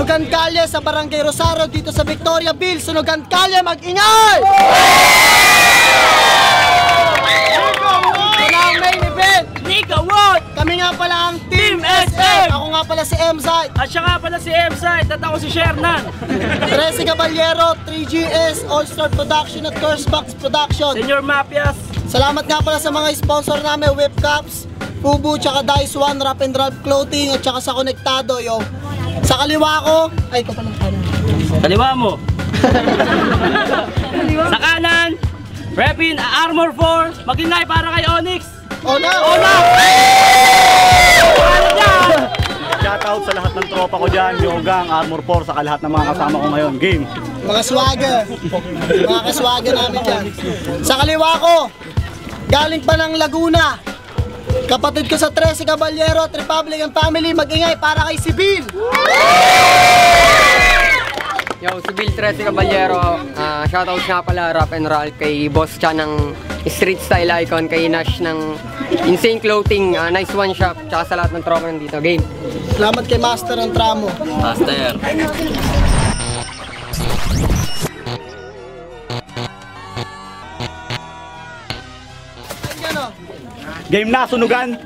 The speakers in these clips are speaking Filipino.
Sunugan Kalye sa Barangay Rosario dito sa Victoriaville. Sunugan Kalye, mag-ingay! Ito na ang main event. Nika Wood! Kami nga pala ang Team SM. Ako nga pala si M-Site. At siya nga pala si M-Site at ako si Shernan. Tracy Caballero, 3GS, All-Star Production at Cursebox Production. Senior Mafias. Salamat nga pala sa mga sponsor namin, Whip Caps, Fubu, tsaka Dice One, Wrap and Wrap Clothing, at tsaka sa Konektado, yo. Sa kaliwa ko, ay ito pala kanan. Kaliwa mo. Sa kanan, Repin Armor 4, mag-ingay para kay Onyx. Ona! Ona! Shoutout sa lahat ng tropa ko dyan, Yogang, Armor 4, saka lahat ng mga kasama ko ngayon. Game! Mga swagger. Mga kaswagger namin dyan. Sa kaliwa ko, galing pa ng Laguna. Kapatid ko sa Tracy Caballero at Republican Family, mag-ingay para kay Sibil. Yo, Sibil Tracy Caballero. Shoutout nga pala Rap and Roll kay Boss Cha ng Street Style Icon, kay Nash ng Insane Clothing, Nice One Shop, tsaka sa lahat ng tropa nandito. Game! Salamat kay Master ng Tramo. Master. Game na, sunugan!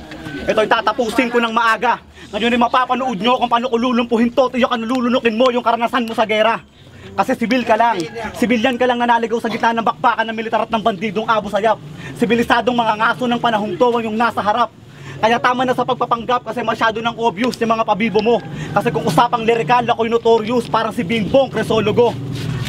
Ito'y tatapusin ko ng maaga. Ngayon ay mapapanood nyo kung paano ko lulumpuhin to. Tiyak ang lulunukin mo yung karanasan mo sa gera. Kasi sibil ka lang. Sibilyan ka lang nanaligaw sa gitna ng bakbakan ng militar at ng bandidong Abu Sayyaf. Sibilisadong mga ngaso ng panahong to ang yung nasa harap. Kaya tama na sa pagpapanggap kasi masyado nang obvious yung mga pabibo mo. Kasi kung usapang lirikal, ako'y notorious parang si Bingbong Cresologo.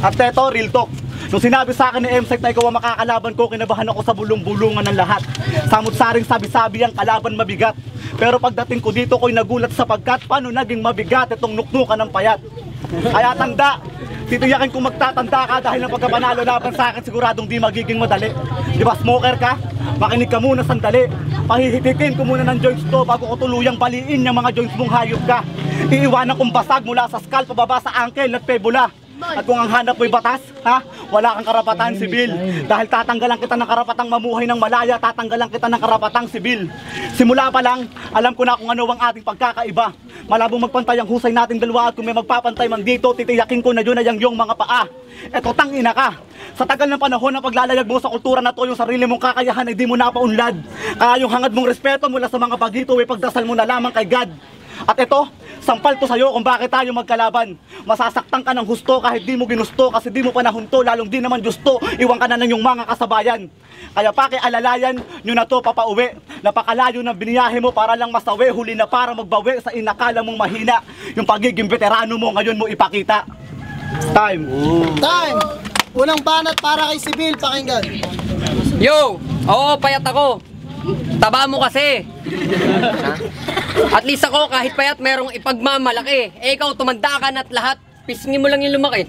At eto, real talk. Nung sinabi sa akin ni M-Site na ikaw ang makakalaban ko, kinabahan ako sa bulong-bulungan ng lahat. Samot-saring sabi-sabi ang kalaban mabigat. Pero pagdating ko dito ko'y nagulat sapagkat paano naging mabigat itong nuknukan ng payat. Kaya tanda, titiyakin kung magtatanda ka dahil ng pagkapanalo laban sa akin siguradong di magiging madali. Di ba smoker ka? Makinig ka muna sandali. Pahihitikin ko muna ng joints to bago ko tuluyang baliin yung mga joints mong hayop ka. Iiwanan kong basag mula sa skull pababa sa ankle at pebula. At kung ang hanap mo'y batas, ha? Wala kang karapatan, sibil. Dahil tatanggalan kita ng karapatang mamuhay ng malaya, tatanggalan kita ng karapatang sibil. Simula pa lang, alam ko na kung ano ang ating pagkakaiba. Malabong magpantay ang husay nating dalawa at kung may magpapantay man dito, titiyakin ko na yun ay ang iyong mga paa. Eto, tangina ka. Sa tagal ng panahon na paglalayag mo sa kultura na to, yung sarili mong kakayahan ay di mo napaunlad. Kaya yung hangad mong respeto mula sa mga bagito ay pagdasal mo na lamang kay God. At ito, sampal to sa'yo kung bakit tayo magkalaban. Masasaktan ka ng husto kahit di mo ginusto kasi di mo panahon to, lalong di naman gusto, iwan ka na ng iyong mga kasabayan. Kaya pakialalayan nyo na to papauwi. Napakalayo ng biniyahe mo para lang masawi, huli na para magbawi sa inakala mong mahina. Yung pagiging veterano mo ngayon mo ipakita. Time! Time! Unang banat para kay Sibil, pakinggan. Yo! Oo, payat ako. Taba mo kasi. At least ako kahit payat merong ipagmamalaki. Eh ikaw tumanda ka na at lahat pisngi mo lang yung lumaki.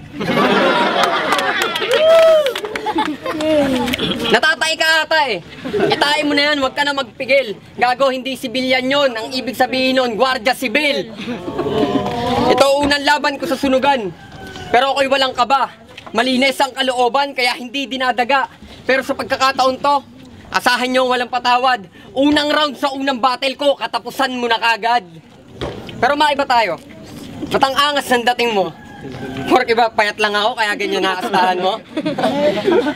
Natatay ka ata eh. Itain mo na yan, huwag ka na magpigil. Gago, hindi sibilyan yon. Ang ibig sabihin nun, Guardia Sibil. Ito unang laban ko sa sunugan. Pero ako'y walang kaba. Malinis ang kalooban kaya hindi dinadaga. Pero sa pagkakataon to, asahan nyo walang patawad. Unang round sa unang battle ko, katapusan mo na kagad. Pero maiba tayo. Matang angas ng dating mo. Porque ba payat lang ako kaya ganyan naastahan mo?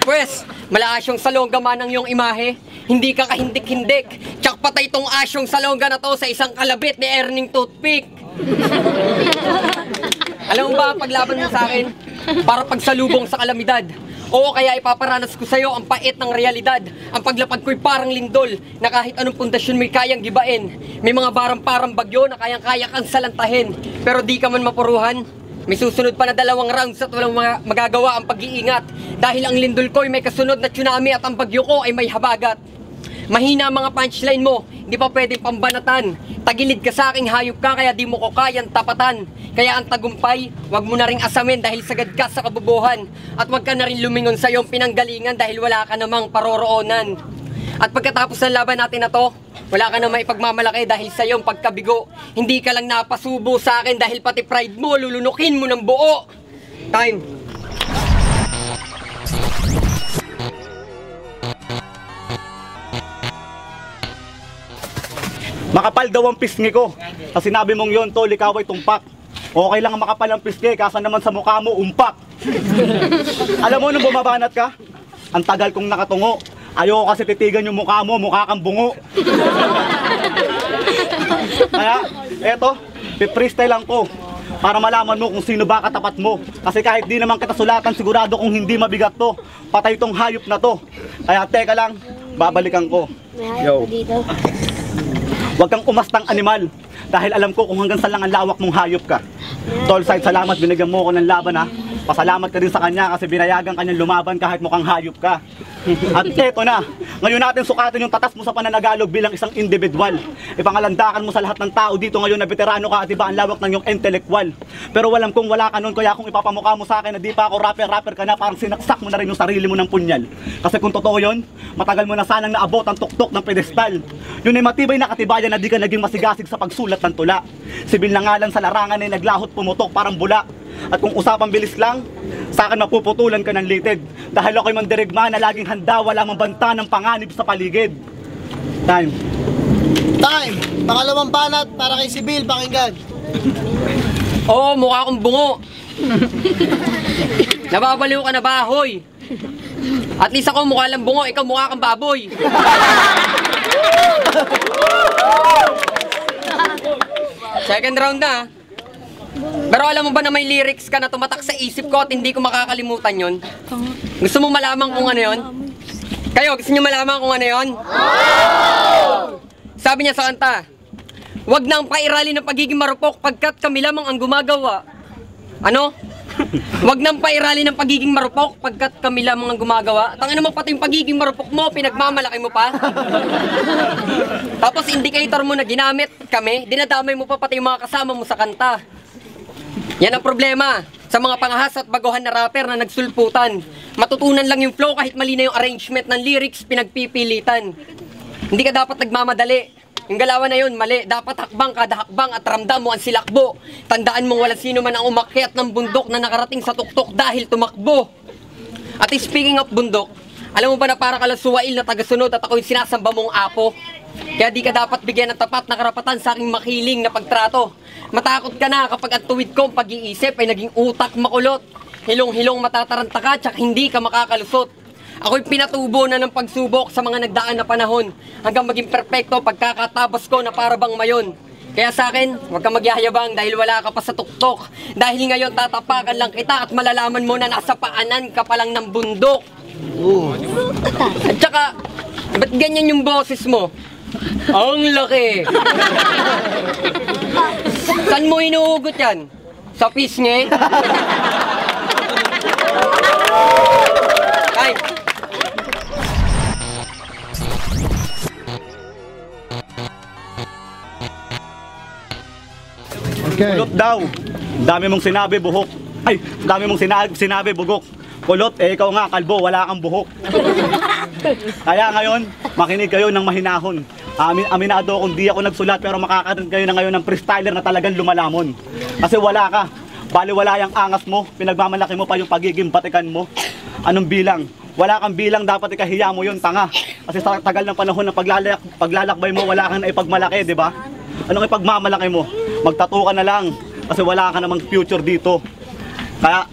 Pwes, malaas yung salongga man ang iyong imahe. Hindi ka kahindik-hindik. Tsak patay tong asyong salongga na to sa isang kalabit ni Erning Toothpick. Alam mo ba paglaban mo sa akin? Para pagsalubong sa kalamidad. Oo, kaya ipaparanas ko sa'yo ang pait ng realidad. Ang paglapag ko'y parang lindol na kahit anong pundasyon mo'y kayang gibain. May mga barang-parang bagyo na kayang-kaya kang salantahin. Pero di ka man mapuruhan. May susunod pa na 2 rounds at walang magagawa ang pag-iingat. Dahil ang lindol ko'y may kasunod na tsunami at ang bagyo ko ay may habagat. Mahina ang mga punchline mo, hindi pa pwedeng pambanatan. Tagilid ka sa aking hayop ka kaya di mo ko kayang tapatan. Kaya ang tagumpay, wag mo na ring asamin dahil sagad ka sa kabubuhan. At wag ka na rin lumingon sa iyong pinanggalingan dahil wala ka namang paroroonan. At pagkatapos ng laban natin na to, wala ka na maipagmamalaki dahil sa iyong pagkabigo. Hindi ka lang napasubo sa akin dahil pati pride mo, lulunukin mo ng buo. Time. Makapal daw ang pisngi ko. Sa sinabi mong yon, tol, ikaw ay tumpak. Okay lang ang makapalang piske, kasa naman sa mukha mo, umpak. Alam mo, nung bumabanat ka, ang tagal kong nakatungo. Ayoko kasi titigan yung mukha mo, mukha kang bungo. Kaya, eto, pipreestyle lang ko. Para malaman mo kung sino ba katapat mo. Kasi kahit di naman kita sulatan, sigurado kung hindi mabigat to. Patay tong hayop na to. Kaya teka lang, babalikan ko. Yo. Huwag kang umastang animal. Dahil alam ko kung hanggang saan lang ang lawak mong hayop ka. Tolside, salamat, binigyan mo ko ng laban ha. Pasalamat ka din sa kanya kasi binayagan kanyang lumaban kahit mukhang hayop ka. At eto na, ngayon natin sukatin yung tatas mo sa pananagalog bilang isang individual. Ipangalandakan mo sa lahat ng tao dito ngayon na veterano ka at iba ang lawak ng iyong intellectual. Pero walang kung wala ka nun, kaya kung ipapamukha mo sa akin na di pa ako rapper ka na, parang sinaksak mo na rin yung sarili mo ng punyal. Kasi kung totoo yun, matagal mo na sanang naabot ang tuktok ng pedestal. Yun ay matibay na katibayan na di ka naging masigasig sa pagsulat ng tula. Sibil na ngalan sa larangan ay naglahot pumutok parang bula. At kung usapang bilis lang, sa akin mapuputulan ka ng litid. Dahil ako'y mandirigma na laging handa, wala mang banta ng panganib sa paligid. Time. Time! Pangalawang banat para kay Sibil, pakinggan. Oo, mukha akong bungo. Nababaliw ka na ba, hoy? At least ako mukha lang bungo, ikaw mukha kang baboy. Second round na. Pero alam mo ba na may lyrics ka na tumatak sa isip ko at hindi ko makakalimutan yon? Gusto mo malaman kung ano yon? Kayo, gusto niyo malaman kung ano yon? Sabi niya sa kanta, "Wag nang pairali ng pagiging marupok pagkat kami lamang ang gumagawa." Ano? Wag nang pairali ng pagiging marupok pagkat kami lamang ang gumagawa. Tangina mo, pati yung pagiging marupok mo, pinagmamalaki mo pa. Tapos indicator mo na ginamit kami, dinadamay mo pa pati yung mga kasama mo sa kanta. Yan ang problema sa mga pangahas at baguhan na rapper na nagsulputan. Matutunan lang yung flow kahit mali na yung arrangement ng lyrics, pinagpipilitan. Hindi ka dapat nagmamadali. Yung galawan na yun, mali. Dapat hakbang kada hakbang at ramdam mo ang silakbo. Tandaan mong walang sino man ang umakyat ng bundok na nakarating sa tuktok dahil tumakbo. At speaking of bundok, alam mo ba na para kalasuwail na tagasunod at ako yung sinasamba mong apo? Kaya di ka dapat bigyan ng tapat na karapatan sa aking makiling na pagtrato. Matakot ka na kapag ang tuwid kong pag-iisip ay naging utak makulot. Hilong-hilong matataranta ka tsak hindi ka makakalusot. Ako'y pinatubo na ng pagsubok sa mga nagdaan na panahon hanggang maging perpekto pagkakatabas ko na para bang mayon. Kaya sa akin, huwag kang magyayabang dahil wala ka pa sa tuktok. Dahil ngayon tatapakan lang kita at malalaman mo na nasa paanan ka pa lang ng bundok. At saka, ba't ganyan yung boses mo? Ang laki! Saan mo hinuhugot yan? Sa pisngi? Ay! Okay. Kulot daw. Dami mong sinabi, buhok. Ay, dami mong sinabi, bugok. Kulot, ikaw nga, kalbo, wala kang buhok. Kaya ngayon, makinig kayo ng mahinahon. Aminado kung di ako nagsulat pero makakaroon kayo na ngayon ng freestyler na talagang lumalamon. Kasi wala ka. Baliwala yung angas mo, pinagmamalaki mo pa yung pagiging batikan mo. Anong bilang? Wala kang bilang, dapat ikahiya mo yun, tanga. Kasi sa tagal ng panahon ng paglalakbay mo, wala kang naipagmalaki, di ba? Anong ipagmamalaki mo? Magtattoo ka na lang. Kasi wala ka namang future dito. Kaya,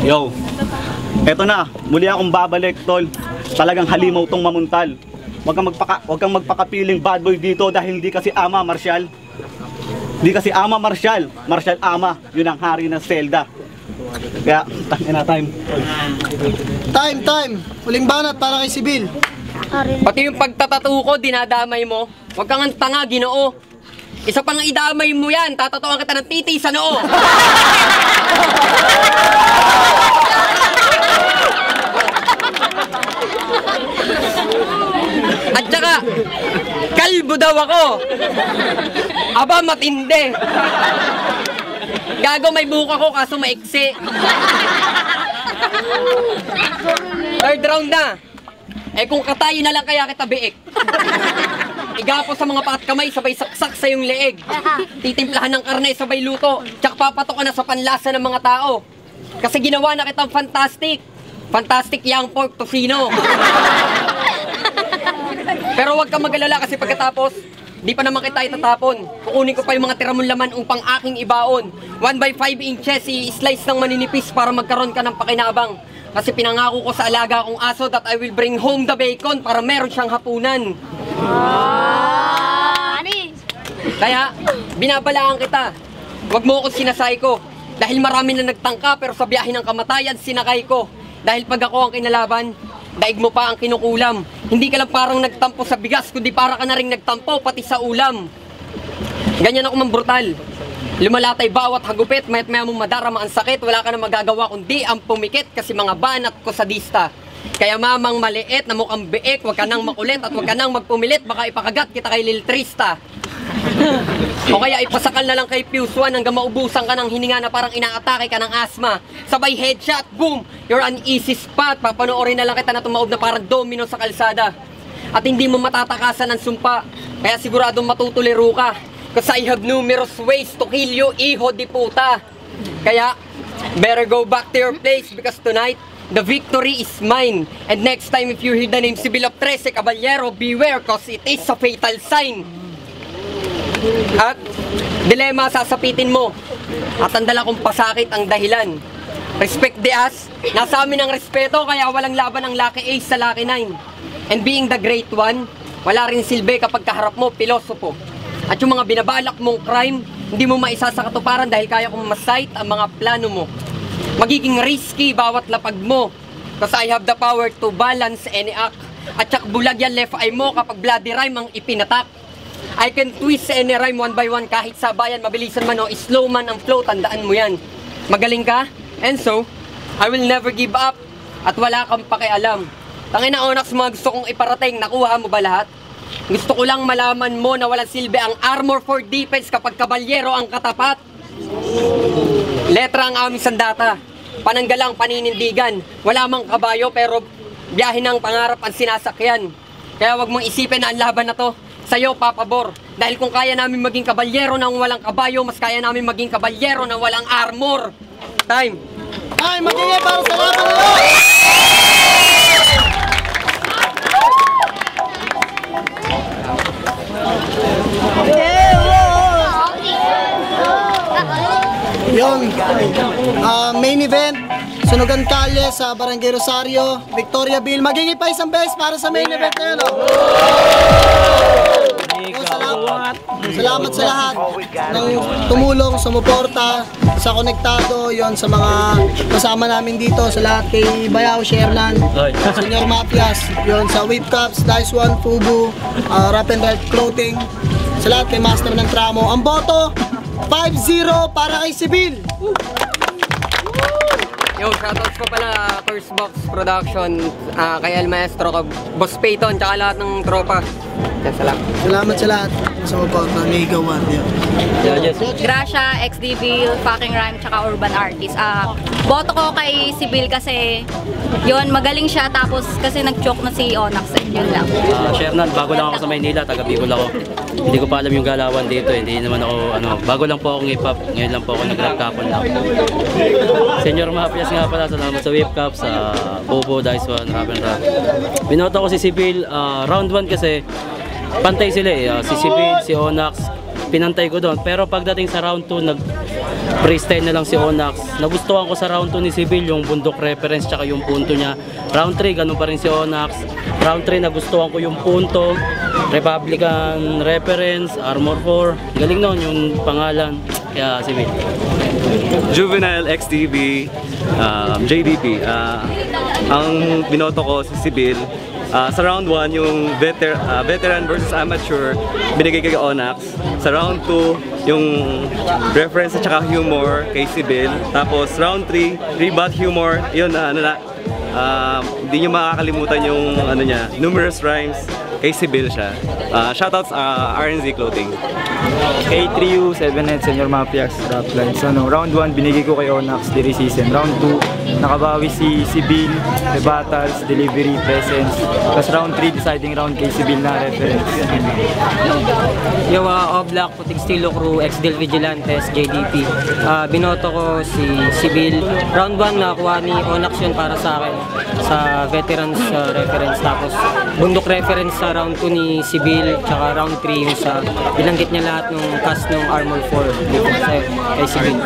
yo, eto na, muli akong babalik, tol. Talagang halimaw tong mamuntal. Huwag kang magpakapiling bad boy dito dahil hindi kasi ama martial. Hindi kasi ama martial. Martial ama, yun ang hari ng Zelda. Kaya, tangin na time. Time! Huling banat para kay Sibil. Pati yung pagtatatu ko, dinadamay mo. Huwag kang ang tanga, Ginoo. Isa pang idamay mo yan, tatatuan kita ng titi sa noo. At saka, kalbo daw ako. Aba, matindi. Gago, may buhok ako kaso maiksi. Third round na. Eh kung katayin na lang kaya kita biik. Igapo sa mga paat kamay, sabay saksak sa yung leeg. Titimplahan ng karne, sabay luto. Tsak papatok ka na sa panlasa ng mga tao. Kasi ginawa na kitang fantastic. Fantastic young pork tocino. Pero huwag kang mag-alala kasi pagkatapos, di pa naman kita itatapon. Kukunin ko pa yung mga tira mong laman upang aking ibaon. 1/5 inches, i-slice ng maninipis para magkaroon ka ng pakinabang. Kasi pinangako ko sa alaga kong aso that I will bring home the bacon para meron siyang hapunan. Kaya, binabalaan kita. Huwag mo akong sinasayko. Dahil marami na nagtangka pero sa biyahe ng kamatayan sinakay ko. Dahil pag ako ang kinalaban, daig mo pa ang kinukulam. Hindi ka lang parang nagtampo sa bigas, kundi para ka na rin nagtampo pati sa ulam. Ganyan ako mang brutal. Lumalatay bawat hagupit, mayat maya mong madarama ang sakit. Wala ka na magagawa kundi ang pumikit kasi mga banat ko sadista. Kaya mamang maliit na mukhang biik, huwag ka nang makulit at huwag ka nang magpumilit, baka ipakagat kita kay Lil Trista. O kaya ipasakal na lang kay Fuse 1 hanggang maubusan ka ng hininga na parang inaatake ka ng asma. Sabay headshot, boom! You're an easy spot. Papanoorin na lang kita na tumaob na parang domino sa kalsada. At hindi mo matatakasan ng sumpa. Kaya siguradong matutuliro ka. Cause I have numerous ways to kill you, iho di puta. Kaya, better go back to your place because tonight, the victory is mine. And next time if you hear the name Sibil of Trece Caballero, beware cause it is a fatal sign. At dilema sasapitin mo at ang dala kong pasakit ang dahilan. Respect the ass, nasa amin ang respeto kaya walang laban ang Lucky Ace sa Lucky 9. And being the great one, wala rin silbi kapag kaharap mo, pilosopo. At yung mga binabalak mong crime, hindi mo maisa sa katuparan dahil kaya kong masight ang mga plano mo. Magiging risky bawat lapag mo because I have the power to balance any act. At tsak bulag yan left eye mo kapag bloody rhyme ang ipinatak. I can twist any rhyme one by one kahit sabayan, mabilisan man o slow man ang flow, tandaan mo yan. Magaling ka, and so, I will never give up at wala kang pakialam. Tangina Onax, mga gusto kong iparating, nakuha mo ba lahat? Gusto ko lang malaman mo na walang silbi ang armor for defense kapag kabalyero ang katapat. Letra ang aming sandata, pananggalang paninindigan, wala mang kabayo pero biyahe ng pangarap ang sinasakyan. Kaya wag mong isipin na ang laban na to sa'yo papabor. Dahil kung kaya namin maging kabalyero ng walang kabayo, mas kaya namin maging kabalyero ng walang armor. Time. Ay, magiging para sa laban na yun! Yun, main event, Sunugan Kalye sa Barangay Rosario, Victoriaville. Magiging pa isang beses para sa main event na yun. Salamat sa lahat ng tumulong, sumuporta, sa konektado, yon sa mga kasama namin dito, sa lahat kay Bayaw, Shernan, Senior Mafias, yon sa Whip Cups, Dice One, Fubu, Rap and Red Clothing, sa lahat kay Master ng Tramo. Ang boto, 5-0 para kay Sibil. Yo, shoutouts ko pala First Box Production, kay El Maestro, kay Boss Peyton, tsaka lahat ng tropa. Yan, Salamat sa lahat sa suporta, Mega One. Gracia, XDB, Fucking Rhyme, tsaka Urban Artist. Boto ko kay Sibil kasi yun, magaling siya tapos kasi nag-choke na si Onax. Yun lang. Shernan, bago lang ako sa Maynila, taga Bicol ako. Hindi ko pa alam yung galawan dito, hindi naman ako, bago lang po akong hip-hop, ngayon lang po ako nag-rap-tapon lang. Senior Mafias nga pala, salamat sa Whip Cup, sa Bobo, Dice One, Rap and Rap. Binoto ko si Sibil, round 1 kasi, pantay sila eh, si Sibil, si Onax, pinantay ko doon. Pero pagdating sa round 2, nag-freestyle na lang si Onax. Nagustuhan ko sa round 2 ni Sibil yung bundok reference tsaka yung punto niya. Round 3, ganun pa rin si Onax. Round 3, nagustuhan ko yung punto, Republican reference, Armor 4. Galing noon yung pangalan. Kaya Sibil. Juvenile, XTV, JDP. Ang binoto ko si Sibil. Sa round 1, yung veteran versus amateur, binigay kay Onax. Sa round 2, yung reference at saka humor kay Sibil. Tapos round 3, rebut humor, yun hindi nyo makakalimutan yung numerous rhymes kay Sibil siya. Shoutouts RNZ Clothing. A3U, 7-Head, Senior Mafias, Raplines. Round 1, binigay ko kay Onax, Season. Round 2, nakabawi si Bill, The Battles, Delivery, Presence. Tapos round 3, deciding round kay Bill na reference. Yo, Oblak, Puting Stilo Crew, XDL Vigilantes, JDP. Binoto ko si Bill. Round 1 nakuha ni Onax yun para sa akin sa veterans reference. Tapos bundok reference sa round 2 ni Bill. Tsaka round 3 yung sa binanggit niya lahat ng cast ng Armor 4 kay Bill.